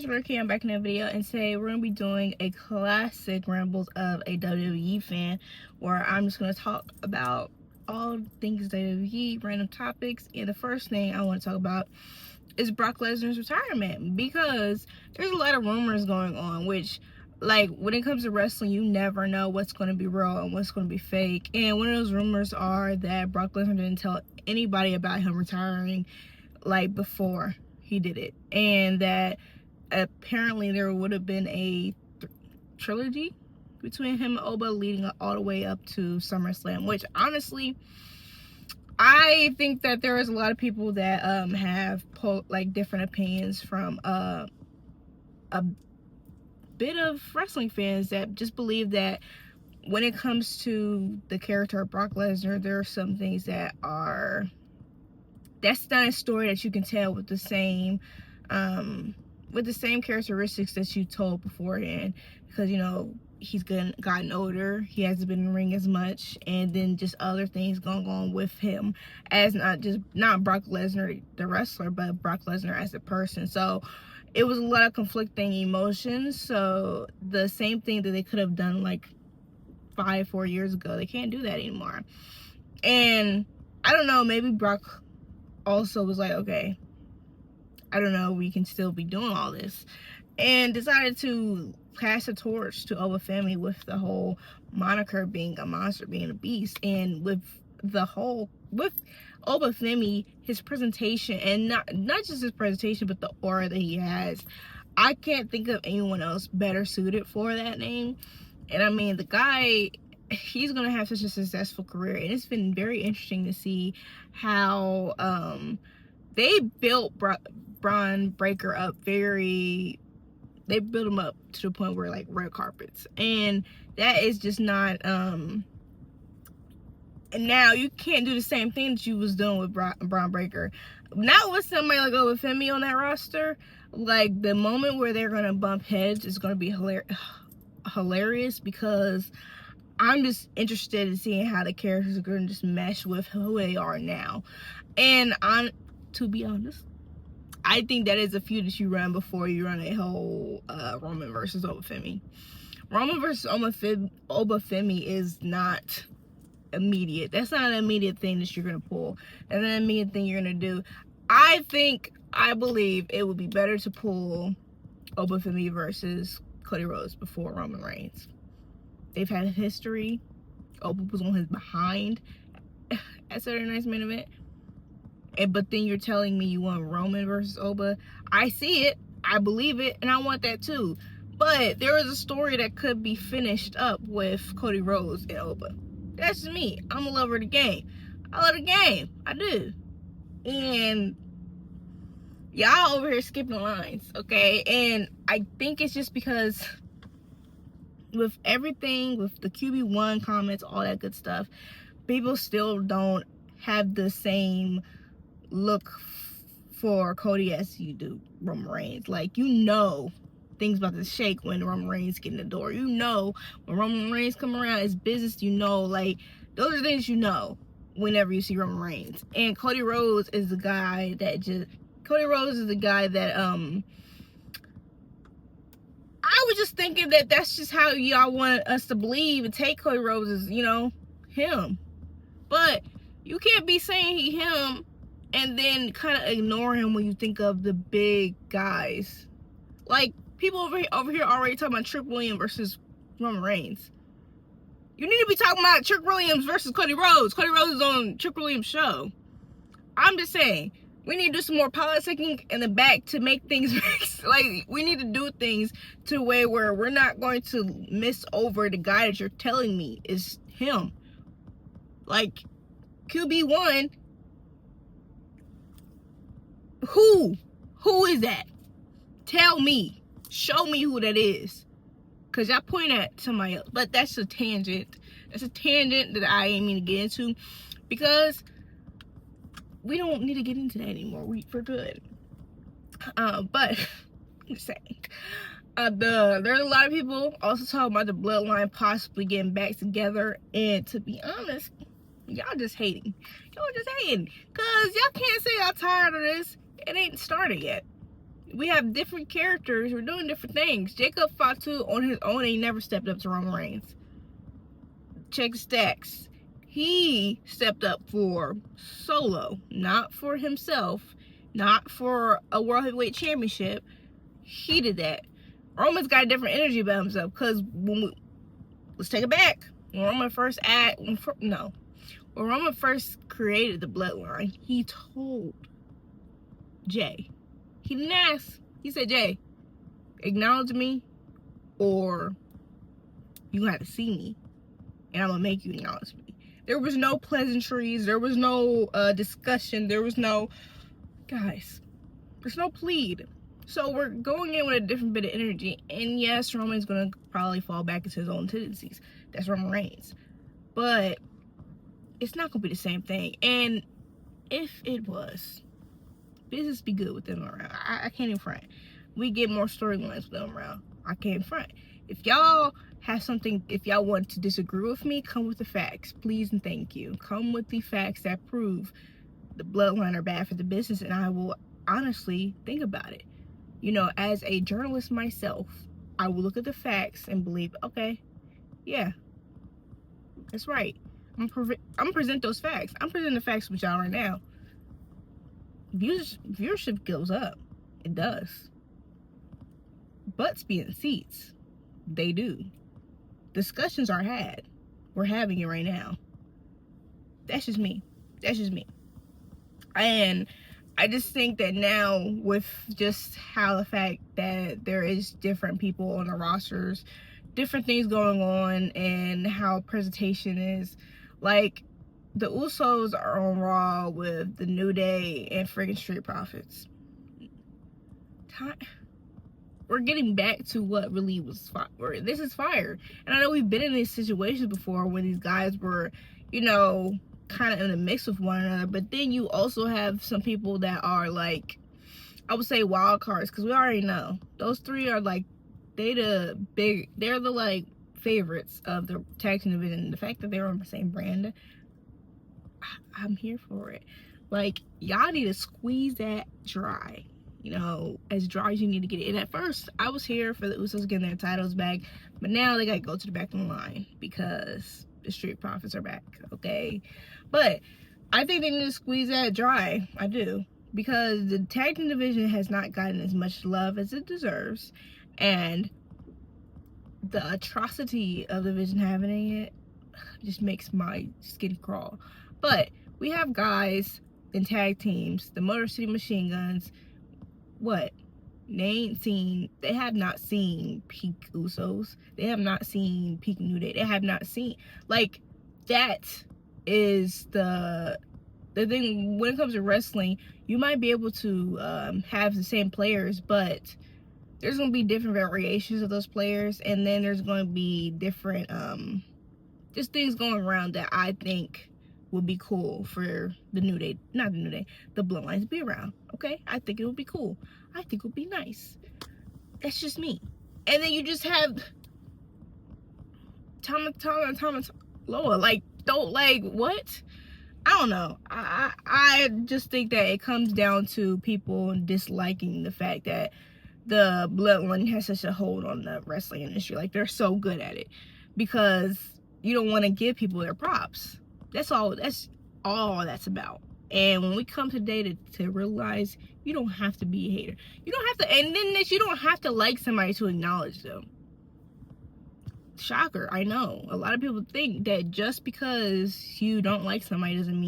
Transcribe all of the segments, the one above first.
guys, Ricky. I'm back in the video, and today we're going to be doing a classic Rambles of a WWE fan, where I'm just going to talk about all things WWE, random topics, and the first thing I want to talk about is Brock Lesnar's retirement, because there's a lot of rumors going on, which, like, when it comes to wrestling, you never know what's going to be real and what's going to be fake, and one of those rumors are that Brock Lesnar didn't tell anybody about him retiring, like, before he did it, and that apparently there would have been a trilogy between him and Oba leading all the way up to SummerSlam, which honestly I think that there is a lot of people that have like different opinions from a bit of wrestling fans that just believe that when it comes to the character of Brock Lesnar, there are some things that's not a story that you can tell with the same characteristics that you told beforehand, because, you know, he's gotten older, he hasn't been in the ring as much, and then just other things going on with him, as not Brock Lesnar the wrestler, but Brock Lesnar as a person. So it was a lot of conflicting emotions. So the same thing that they could have done like 4 years ago, they can't do that anymore. And I don't know, maybe Brock also was like, okay, I don't know, we can still be doing all this, and decided to pass the torch to Oba Femi with the whole moniker being a monster, being a beast, and with Oba Femi, his presentation, and not just his presentation, but the aura that he has. I can't think of anyone else better suited for that name. And I mean, the guy, he's gonna have such a successful career, and it's been very interesting to see how they built Braun Breaker up they built him up to the point where, like, red carpets, and that is just not and now you can't do the same thing that you was doing with Braun Breaker. Not with somebody like Oba Femi on that roster. Like, the moment where they're gonna bump heads is gonna be hilarious, because I'm just interested in seeing how the characters are gonna just mesh with who they are now. And to be honest, I think that is a feud that you run before you run a whole Roman versus Oba Femi. Roman versus Oba Femi is not immediate. That's not an immediate thing that you're going to pull. That's not an immediate thing you're going to do. I believe it would be better to pull Oba Femi versus Cody Rhodes before Roman Reigns. They've had a history. Oba was on his behind at Saturday Night's Main Event. But then you're telling me you want Roman versus Oba. I see it, I believe it, and I want that too. But there is a story that could be finished up with Cody Rhodes and Oba. That's just me. I'm a lover of the game. I love the game. I do. And y'all over here skipping lines, okay? And I think it's just because with everything, with the QB1 comments, all that good stuff, people still don't have the same look for Cody as you do Roman Reigns. Like, you know, things about to shake when Roman Reigns get in the door. You know, when Roman Reigns come around, it's business. You know, like, those are things you know whenever you see Roman Reigns. And Cody Rhodes is the guy that I was just thinking that that's just how y'all want us to believe and take Cody Rhodes as, you know, him. But you can't be saying he him and then kind of ignore him when you think of the big guys. Like, people over here already talking about Trick Williams versus Roman Reigns. You need to be talking about Trick Williams versus Cody Rhodes. Cody Rhodes is on Trick Williams' show. I'm just saying, we need to do some more politicking in the back to make things like, we need to do things to a way where we're not going to miss over the guy that you're telling me is him. Like, QB1, who is that? Tell me, show me who that is, because y'all point at somebody else. But that's a tangent that I ain't mean to get into, because we don't need to get into that anymore. We're good. But I'm just saying, there's a lot of people also talking about the Bloodline possibly getting back together, and to be honest, y'all just hating, because y'all can't say y'all tired of this. It ain't started yet. We have different characters. We're doing different things. Jacob FATU on his own ain't never stepped up to Roman Reigns. Check stacks. He stepped up for Solo, not for himself, not for a World Heavyweight Championship. He did that. Roman's got a different energy about himself, because let's take it back. When Roman first created the Bloodline, he told Jay. He didn't ask. He said, Jay, acknowledge me, or you gonna have to see me, and I'm gonna make you acknowledge me. There was no pleasantries. There was no discussion. There was no, guys, there's no plead. So we're going in with a different bit of energy. And yes, Roman's gonna probably fall back into his own tendencies. That's Roman Reigns. But it's not gonna be the same thing. And if it was, business be good with them around. I can't even front. We get more storylines with them around. I can't front. If y'all have something, if y'all want to disagree with me, come with the facts, please and thank you. Come with the facts that prove the Bloodline are bad for the business, and I will honestly think about it. You know, as a journalist myself, I will look at the facts and believe, okay, yeah, that's right. I'm gonna present those facts. I'm presenting the facts with y'all right now. Viewership goes up. It does. Butts be in seats. They do. Discussions are had. We're having it right now. That's just me. That's just me. And I just think that now, with just how the fact that there is different people on the rosters, different things going on, and how presentation is, like, the Usos are on Raw with the New Day and friggin' Street Profits. We're getting back to what really was fire. This is fire. And I know we've been in these situations before when these guys were, you know, kind of in a mix with one another. But then you also have some people that are, like, I would say wild cards, because we already know those three are, like, they're the like favorites of the tag team division. The fact that they're on the same brand, I'm here for it. Like, y'all need to squeeze that dry, you know, as dry as you need to get it. And at first, I was here for the Usos getting their titles back, but now they gotta go to the back of the line because the Street Profits are back, okay? But I think they need to squeeze that dry. I do, because the tag team division has not gotten as much love as it deserves, and the atrocity of the division having it just makes my skin crawl. But we have guys in tag teams, the Motor City Machine Guns. What? They have not seen peak Usos. They have not seen peak New Day. They have not seen, like, that is the thing. When it comes to wrestling, you might be able to have the same players, but there's going to be different variations of those players, and then there's going to be different just things going around that I think would be cool for the New Day, not the New Day, the Bloodline to be around, okay? I think it would be cool. I think it would be nice. That's just me. And then you just have Tama Loa, like, don't, like, what? I don't know. I just think that it comes down to people disliking the fact that the Bloodline has such a hold on the wrestling industry. Like, they're so good at it, because you don't want to give people their props. That's all that's about. And when we come today to realize you don't have to be a hater. You don't have to, and then you don't have to like somebody to acknowledge them. Shocker, I know. A lot of people think that just because you don't like somebody doesn't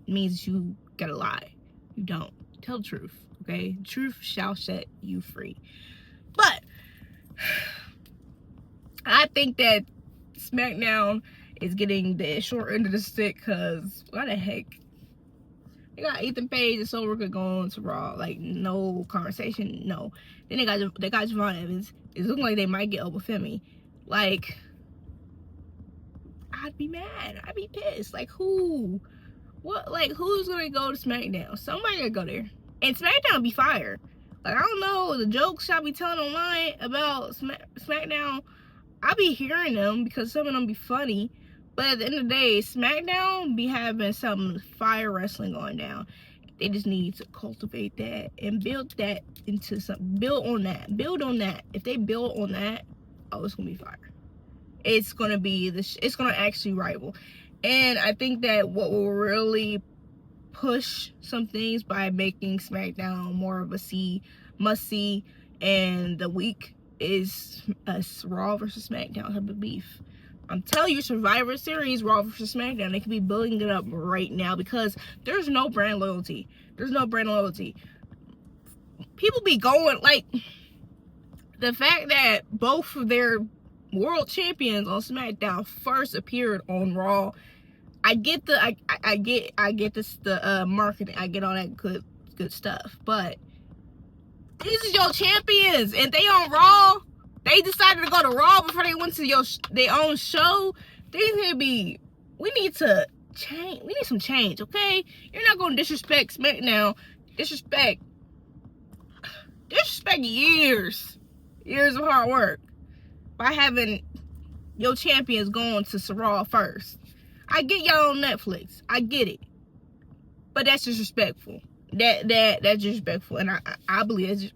means you gotta lie. You don't. Tell the truth, okay? Truth shall set you free. But I think that SmackDown is getting the short end of the stick, because why the heck? They got Ethan Page and Soul Rooker going to Raw, like, no conversation, no. Then they got Javon Evans. It's looking like they might get Obafemi. Like, I'd be mad. I'd be pissed. Like, who? What? Like, who's gonna go to SmackDown? Somebody gotta go there. And SmackDown be fire. Like, I don't know, the jokes y'all be telling online about SmackDown, I be hearing them because some of them be funny. But at the end of the day, SmackDown be having some fire wrestling going down. They just need to cultivate that and build that into something. Build on that. If they build on that, oh, it's gonna be fire. It's gonna be it's gonna actually rival. And I think that what will really push some things by making SmackDown more of a must see, and the week is a Raw versus SmackDown type of beef. I'm telling you, Survivor Series, Raw versus SmackDown, they could be building it up right now because there's no brand loyalty. People be going, like, the fact that both of their world champions on SmackDown first appeared on Raw. I get the marketing. I get all that good stuff. But these are your champions, and they on Raw. They decided to go to Raw before they went to their own show. We need to change. We need some change, okay? You're not gonna disrespect SmackDown. Disrespect years of hard work by having your champions going to Raw first. I get y'all on Netflix. I get it. But that's disrespectful. That's disrespectful. And I believe it's just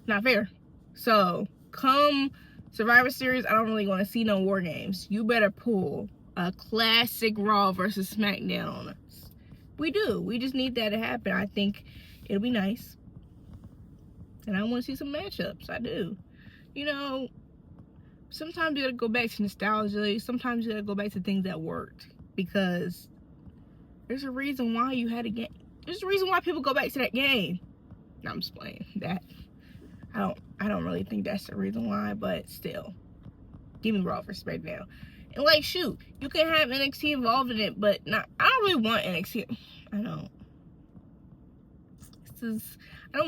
not fair. So, come Survivor Series, I don't really want to see no War Games. You better pull a classic Raw versus SmackDown on us. We do. We just need that to happen. I think it'll be nice. And I want to see some matchups. I do. You know, sometimes you gotta go back to nostalgia. Sometimes you gotta go back to things that worked. Because there's a reason why you had a game. There's a reason why people go back to that game. No, I'm just playing. That I don't really think that's the reason why, but still. Give me Raw versus SmackDown. And like, shoot, you can have NXT involved in it, but not. I don't really want NXT. I don't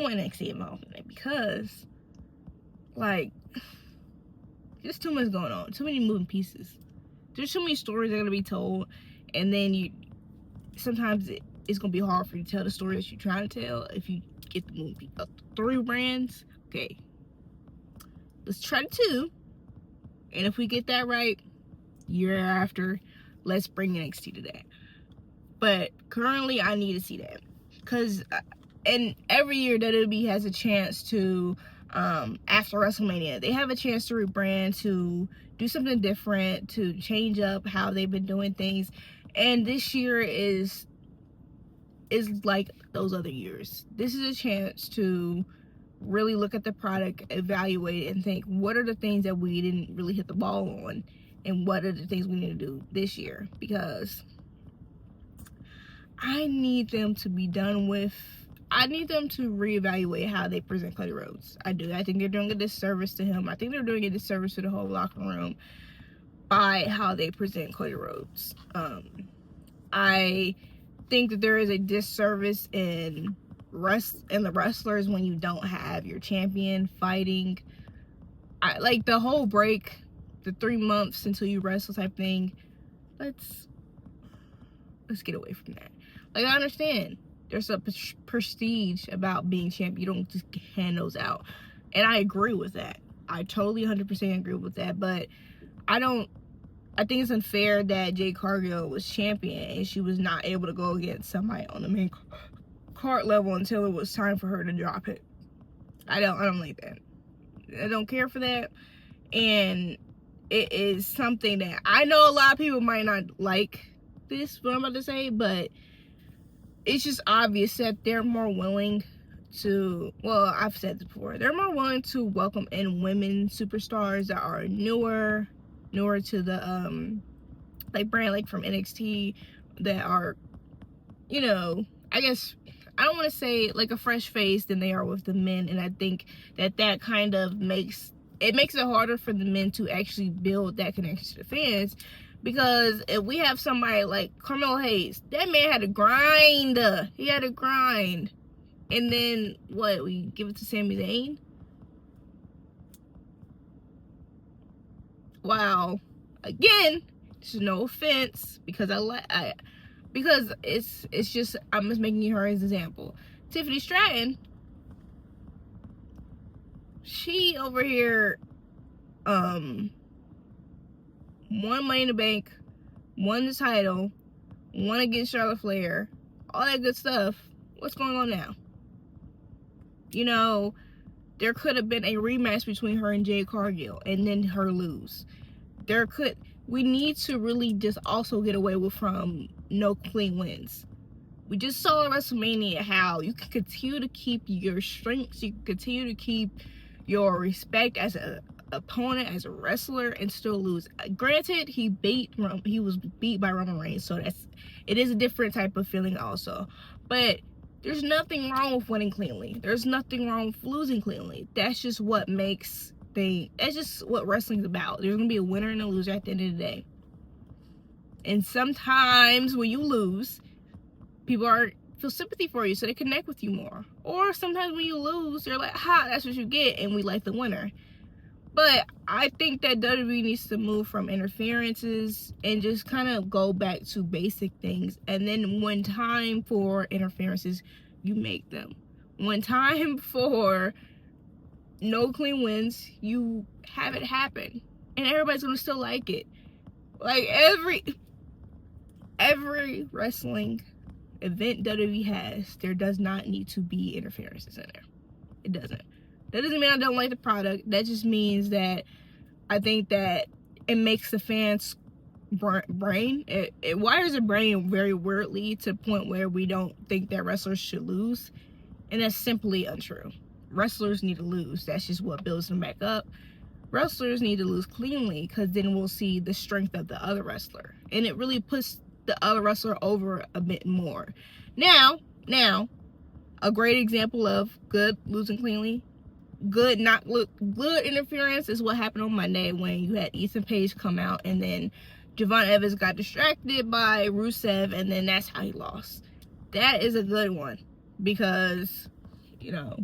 want NXT involved in it because, like, there's too much going on. Too many moving pieces. There's so many stories that are gonna be told, and then sometimes it's gonna be hard for you to tell the story that you're trying to tell if you get the movie up 3 brands. Okay, let's try 2, and if we get that right, year after, let's bring NXT to that. But currently, I need to see that because, and every year WWE has a chance to, after WrestleMania, they have a chance to rebrand, to do something different, to change up how they've been doing things. And this year is like those other years. This is a chance to really look at the product, evaluate it, and think, what are the things that we didn't really hit the ball on, and what are the things we need to do this year? Because I need them to be done with, I need them to reevaluate how they present Cody Rhodes. I do. I think they're doing a disservice to him. I think they're doing a disservice to the whole locker room by how they present Cody Rhodes. I think that there is a disservice in the wrestlers when you don't have your champion fighting. Like the whole break, the 3 months until you wrestle type thing. Let's get away from that. Like, I understand there's a prestige about being champ. You don't just hand those out, and I agree with that. I totally 100% agree with that. But I think it's unfair that Jade Cargill was champion and she was not able to go against somebody on the main card level until it was time for her to drop it. I don't like that. I don't care for that. And it is something that I know a lot of people might not like this, what I'm about to say, but it's just obvious that they're more willing to, well, I've said this before, they're more willing to welcome in women superstars that are newer to the like brand, like from NXT, that are, you know, I guess I don't want to say like a fresh face than they are with the men. And I think that kind of makes it harder for the men to actually build that connection to the fans. Because if we have somebody like Carmelo Hayes, that man had to grind. He had to grind. And then what? We give it to Sami Zayn? Wow. Again, this is no offense, because because it's just, I'm just making her as an example. Tiffany Stratton, she over here won Money in the Bank, won the title, won against Charlotte Flair, all that good stuff. What's going on now? You know, there could have been a rematch between her and Jade Cargill and then her lose. We need to really just also get away from no clean wins. We just saw at WrestleMania how you can continue to keep your strengths, you can continue to keep your respect as an opponent, as a wrestler, and still lose. Granted, he was beat by Roman Reigns, so it is a different type of feeling also. But there's nothing wrong with winning cleanly. There's nothing wrong with losing cleanly. That's just what that's just what wrestling's about. There's gonna be a winner and a loser at the end of the day. And sometimes when you lose, people feel sympathy for you, so they connect with you more. Or sometimes when you lose, they're like, ha, that's what you get, and we like the winner. But I think that WWE needs to move from interferences and just kind of go back to basic things. And then when time for interferences, you make them. When time for no clean wins, you have it happen. And everybody's going to still like it. Like every wrestling event WWE has, there does not need to be interferences in there. It doesn't. That doesn't mean I don't like the product. That just means that I think that it makes the fans' brain, it wires their brain very weirdly to the point where we don't think that wrestlers should lose. And that's simply untrue. Wrestlers need to lose. That's just what builds them back up. Wrestlers need to lose cleanly, because then we'll see the strength of the other wrestler. And it really puts the other wrestler over a bit more. Now, a great example of good losing cleanly, good interference is what happened on Monday when you had Ethan Page come out and then Javon Evans got distracted by Rusev, and then that's how he lost. That is a good one, because, you know,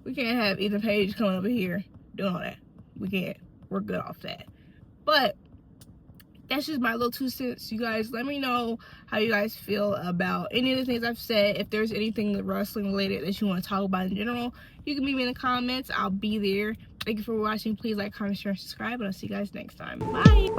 we can't have Ethan Page coming over here doing all that. We can't. We're good off that. But that's just my little 2 cents. You guys, let me know how you guys feel about any of the things I've said. If there's anything wrestling related that you want to talk about in general, you can leave me in the comments. I'll be there. Thank you for watching. Please like, comment, share, and subscribe, and I'll see you guys next time. Bye.